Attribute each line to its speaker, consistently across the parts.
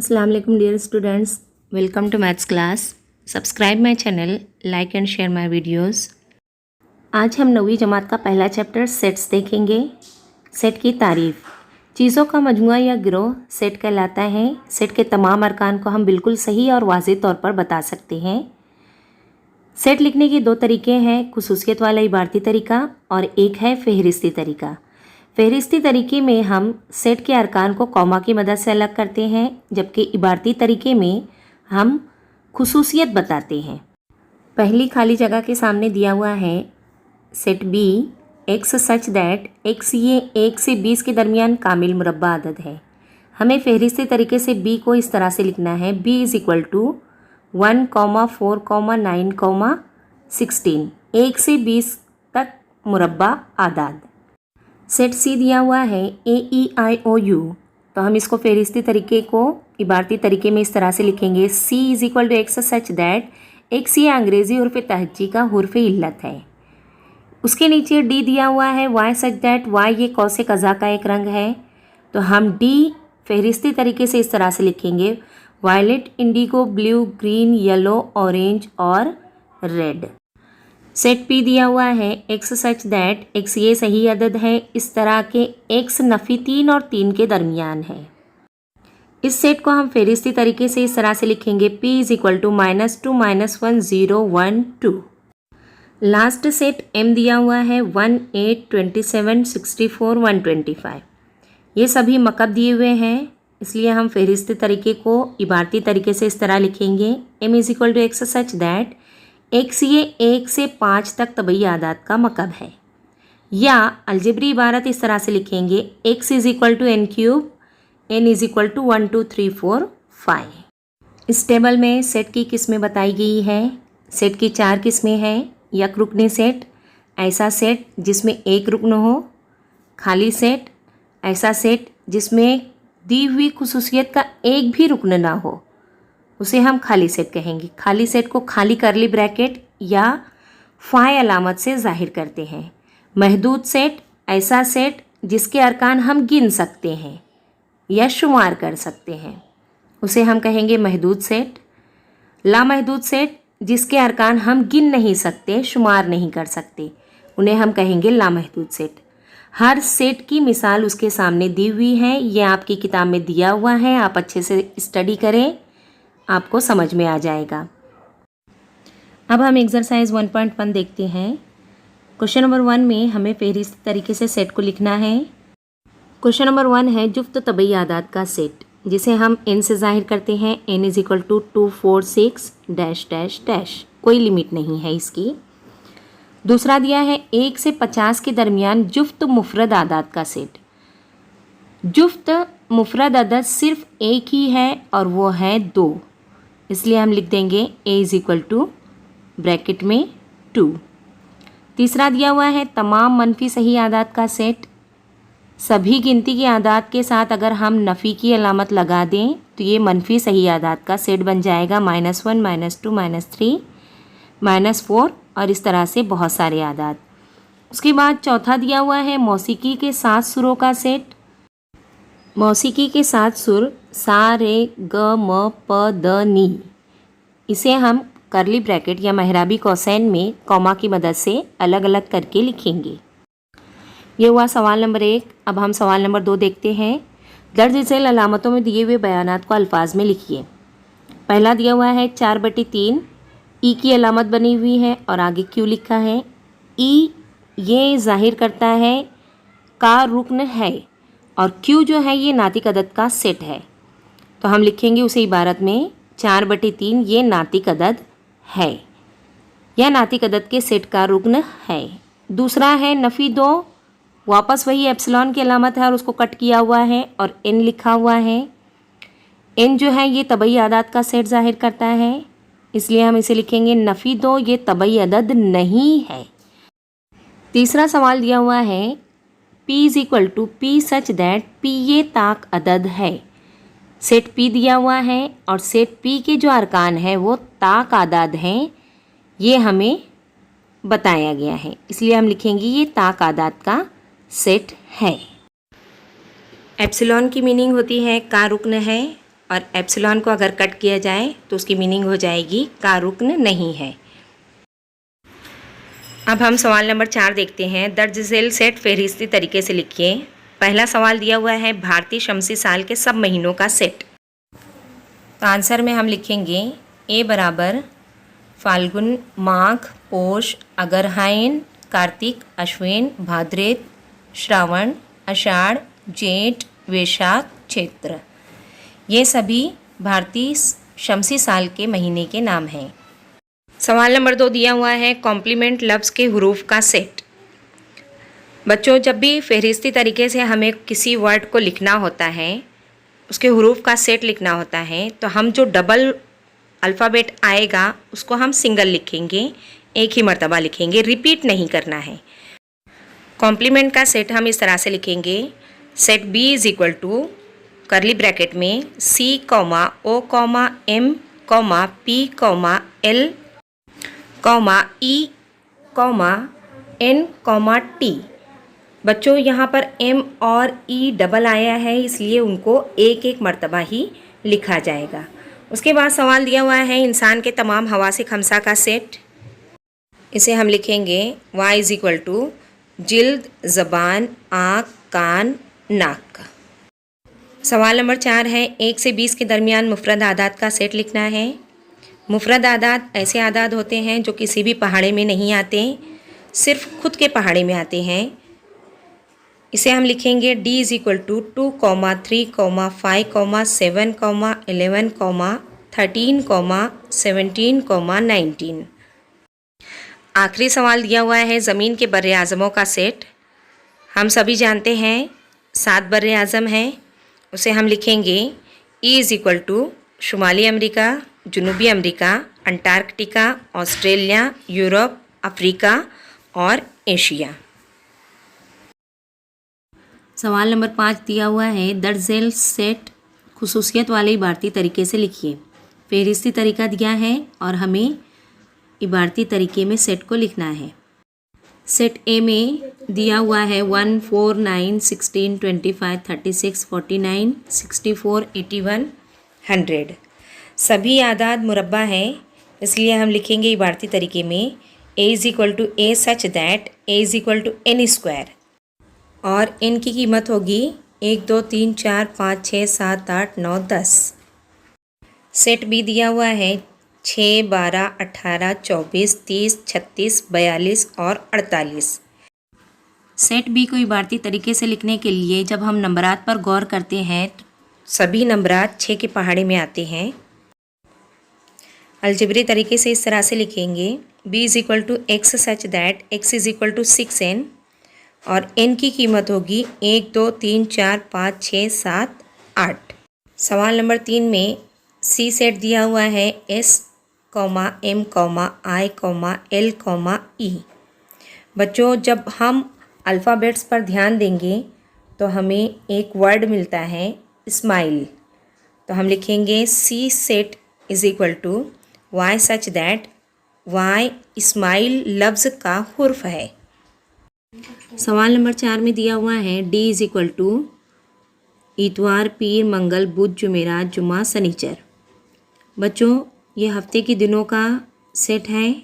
Speaker 1: अस्सलाम वालेकुम dear students, welcome to maths class. Subscribe my channel, like and share my videos. आज हम 9वीं जमात का पहला चैप्टर सेट्स देखेंगे। सेट की तारीफ़। चीज़ों का मजमुआ या गिरोह सेट कहलाता है। सेट के तमाम अरकान को हम बिल्कुल सही और वाज़ेह तौर पर बता सकते हैं। सेट लिखने के दो तरीके हैं, खुसूसियत वाला इबारती तरीका और एक है फ़हरिस्ती तरीका। फ़हरिस्ती तरीके में हम सेट के अरकान को कॉमा की मदद से अलग करते हैं, जबकि इबारती तरीके में हम खुसूसियत बताते हैं। पहली खाली जगह के सामने दिया हुआ है set B X such that x ये 1 से 20 के दरमियान कामिल मुरब्बा अदद है। हमें फ़हरिस्ती तरीके से बी को इस तरह से लिखना है, बी इज़ इक्वल टू 1, 4, 9, 16, 1 से 20 तक मुरब्बा आदाद। सेट सी दिया हुआ है AEIOU, तो हम इसको फ़हरिस्ती तरीके को इबारती तरीके में इस तरह से लिखेंगे, C is equal to x such that x ये अंग्रेज़ी हुर्फ़ तहज्जी का हुर्फ़ इल्लत है। उसके नीचे D दिया हुआ है Y सच दैट Y ये कौसे कज़ा का एक रंग है, तो हम D फ़हरिस्ती तरीके से इस तरह से लिखेंगे, violet, indigo, blue, green, yellow, orange और रेड। सेट पी दिया हुआ है एक्स सच दैट एक्स ये सही अदद है, इस तरह के एक्स नफ़ी 3 और 3 के दरमियान है। इस सेट को हम फ़हरिस्ती तरीके से इस तरह से लिखेंगे, P is equal to -2, -1, 0, 1, 2। Last set M दिया हुआ है 1, 8, 27, 64, 125। ये सभी मकब दिए हुए हैं, इसलिए हम फ़हरिस्ती तरीके को इबारती तरीके से इस तरह लिखेंगे, M is equal to x such that x ये 1 से 5 तक तबई आदाद का मकब है। या अलजेब्री इबारत इस तरह से लिखेंगे, x is equal to n cube, n is equal to 1, 2, 3, 4, 5। इस टेबल में सेट की किस्में बताई गई है। सेट की 4 किस्में हैं। यक रुकनी सेट, ऐसा सेट जिसमें एक रुकन हो। खाली सेट, ऐसा सेट जिसमें दी हुई खुसूसियत का एक भी रुकन ना हो, उसे हम खाली सेट कहेंगे। खाली सेट को खाली करली ब्रैकेट या फाय अलामत से जाहिर करते हैं। महदूद सेट, ऐसा सेट जिसके अरकान हम गिन सकते हैं या शुमार कर सकते हैं, उसे हम कहेंगे महदूद सेट। लामहदूद सेट जिसके अरकान हम गिन नहीं सकते, शुमार नहीं कर सकते, उन्हें हम कहेंगे लामहदूद सेट। हर सेट की मिसाल उसके सामने दी हुई है, यह आपकी किताब में दिया हुआ है, आप अच्छे से स्टडी करें, आपको समझ में आ जाएगा। अब हम एक्सरसाइज 1.1 देखते हैं। क्वेश्चन नंबर 1 में हमें फ़हरिस्ती तरीके से सेट को लिखना है। क्वेश्चन नंबर 1 है जुफ्त तबई आदाद का सेट, जिसे हम n से जाहिर करते हैं, n is equal to 2, 4, 6 dash dash dash, कोई लिमिट नहीं है इसकी। दूसरा दिया है 1 से 50 के दरमियान जुफ्त मुफरद आदाद का सेट। जुफ्त मुफरद अदद सिर्फ एक ही है और वो है 2, इसलिए हम लिख देंगे a is equal to bracket में 2। तीसरा दिया हुआ है तमाम मनफी सही आदाद का सेट। सभी गिनती की आदाद के साथ अगर हम नफ़ी की अलामत लगा दें तो ये मनफी सही आदाद का सेट बन जाएगा, -1, -2, -3, -4 और इस तरह से बहुत सारे आदाद। उसके बाद चौथा दिया हुआ है मौसीकी के 7 सुरों का सेट। मौसीकी के 7 सुर सा, रे, ग, म, प, द, नी, इसे हम करली ब्रैकेट या महराबी कौसैन में कॉमा की मदद से अलग अलग करके लिखेंगे। ये हुआ सवाल नंबर 1। अब हम सवाल नंबर 2 देखते हैं। दर्ज झेल अलामतों में दिए हुए बयानात को अल्फाज में लिखिए। पहला दिया हुआ है 4/3, ई की अलामत बनी हुई है और आगे क्यू लिखा है। ई ये जाहिर करता है का रुकन है और क्यू जो है ये नातिक अदद का सेट है, तो हम लिखेंगे उसे इबारत में 4/3 ये नातिक अदद है या नातिक अदद के सेट का रुकन है। दूसरा है नफ़ी 2, वापस वही एप्सिलॉन की अलामत है और उसको कट किया हुआ है और n लिखा हुआ है। n जो है ये तबई आदाद का सेट जाहिर करता है, इसलिए हम इसे लिखेंगे नफ़ी 2 ये तबई अदद नहीं है। तीसरा सवाल दिया हुआ है P is equal to P such that P ये ताक अदद है। सेट P दिया हुआ है और सेट P के जो अरकान हैं वो ताक आदाद हैं, ये हमें बताया गया है, इसलिए हम लिखेंगे ये ताक आदाद का सेट है। एप्सिलॉन की मीनिंग होती है का रुकन है और एप्सिलॉन को अगर कट किया जाए तो उसकी मीनिंग हो जाएगी का रुकन नहीं है। अब हम सवाल नंबर 4 देखते हैं। दर्ज झेल सेट फहरिस्ती तरीके से लिखिए। पहला सवाल दिया हुआ है भारतीय शमसी साल के सब महीनों का सेट। तो आंसर में हम लिखेंगे ए बराबर फाल्गुन, माघ, पोष, अगरहायन, कार्तिक, अश्विन, भाद्रेत, श्रावण, आषाढ़, जेठ, वैशाख, चैत्र। ये सभी भारतीय शमसी साल के महीने के नाम हैं। सवाल नंबर 2 दिया हुआ है कॉम्प्लीमेंट लफ्ज़ के हुरूफ का सेट। बच्चों, जब भी फहरिस्ती तरीके से हमें किसी वर्ड को लिखना होता है, उसके हुरूफ का सेट लिखना होता है, तो हम जो डबल अल्फ़ाबेट आएगा उसको हम सिंगल लिखेंगे, एक ही मर्तबा लिखेंगे, रिपीट नहीं करना है। कॉम्प्लीमेंट का सेट हम इस तरह से लिखेंगे। Set B is equal to curly bracket में C comma O comma M comma P comma L comma E comma N comma T. बच्चों, यहाँ पर एम और ई डबल आया है, इसलिए उनको एक एक मर्तबा ही लिखा जाएगा। उसके बाद सवाल दिया हुआ है इंसान के तमाम हवासे खमसा का सेट। इसे हम लिखेंगे y इज़ इक्वल टू जिल्द, ज़बान, आँख, कान, नाक। सवाल नंबर 4 है 1 से 20 के दरमियान मुफरद आदाद का सेट लिखना है। मुफरद आदाद ऐसे आदाद होते हैं जो किसी भी पहाड़े में नहीं आते, सिर्फ खुद के पहाड़े में आते हैं। इसे हम लिखेंगे d इज़ इक्वल टू 2, 3, 5, 7, 11, 13, 17, 19। आखिरी सवाल दिया हुआ है ज़मीन के बर्रे आज़मों का सेट। हम सभी जानते हैं 7 बर्रे आज़म हैं। उसे हम लिखेंगे ई इज़ इक्वल टू शुमाली अमेरिका, जनूबी America, Antarctica, Australia, Europe, Africa और एशिया। सवाल नंबर 5 दिया हुआ है दर्ज झेल सेट खुसूसियत वाले इबारती तरीके से लिखिए। फहरिस्ती तरीका दिया है और हमें इबारती तरीके में सेट को लिखना है। सेट ए में दिया हुआ है 1, 4, 9, 16, 25, 36, 49, 64, 81, 100। सभी आदाद मुरब्बा हैं, इसलिए हम लिखेंगे इबारती तरीके में a is equal to a such that a is equal to n square, और n की कीमत होगी 1, 2, 3, 4, 5, 6, 7, 8, 9, 10। सेट बी दिया हुआ है 6, 12, 18, 24, 30, 36, 42 और 48। सेट बी को इबारती तरीके से लिखने के लिए जब हम नंबरात पर गौर करते हैं तो सभी नंबरात 6 के पहाड़े में आते हैं। अलजबरी तरीके से इस तरह से लिखेंगे b is equal to x such that x is equal to 6n, और n की कीमत होगी 1, 2, 3, 4, 5, 6, 7, 8। सवाल नंबर 3 में सी सेट दिया हुआ है s, m, i, l, e। बच्चों, जब हम अल्फ़ाबेट्स पर ध्यान देंगे तो हमें एक वर्ड मिलता है स्माइल। तो हम लिखेंगे C set is equal to y such that y smile लफ्ज़ का हुर्फ है। सवाल नंबर 4 में दिया हुआ है d इज़ इक्वल टू इतवार, पीर, मंगल, बुध, जुमेरात, जुमा, सनीचर। बच्चों, ये हफ्ते के दिनों का सेट है,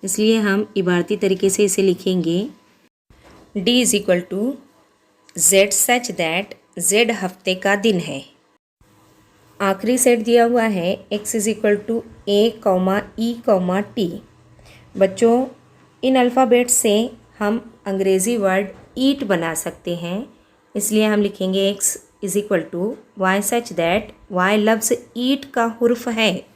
Speaker 1: इसलिए हम इबारती तरीके से इसे लिखेंगे d is equal to z such that z हफ्ते का दिन है। आखिरी सेट दिया हुआ है x is equal to a, e, t। बच्चों, इन अल्फ़ाबेट से हम अंग्रेज़ी वर्ड ईट बना सकते हैं, इसलिए हम लिखेंगे x is equal to y such that y लफ्ज़ ईट का हुर्फ है।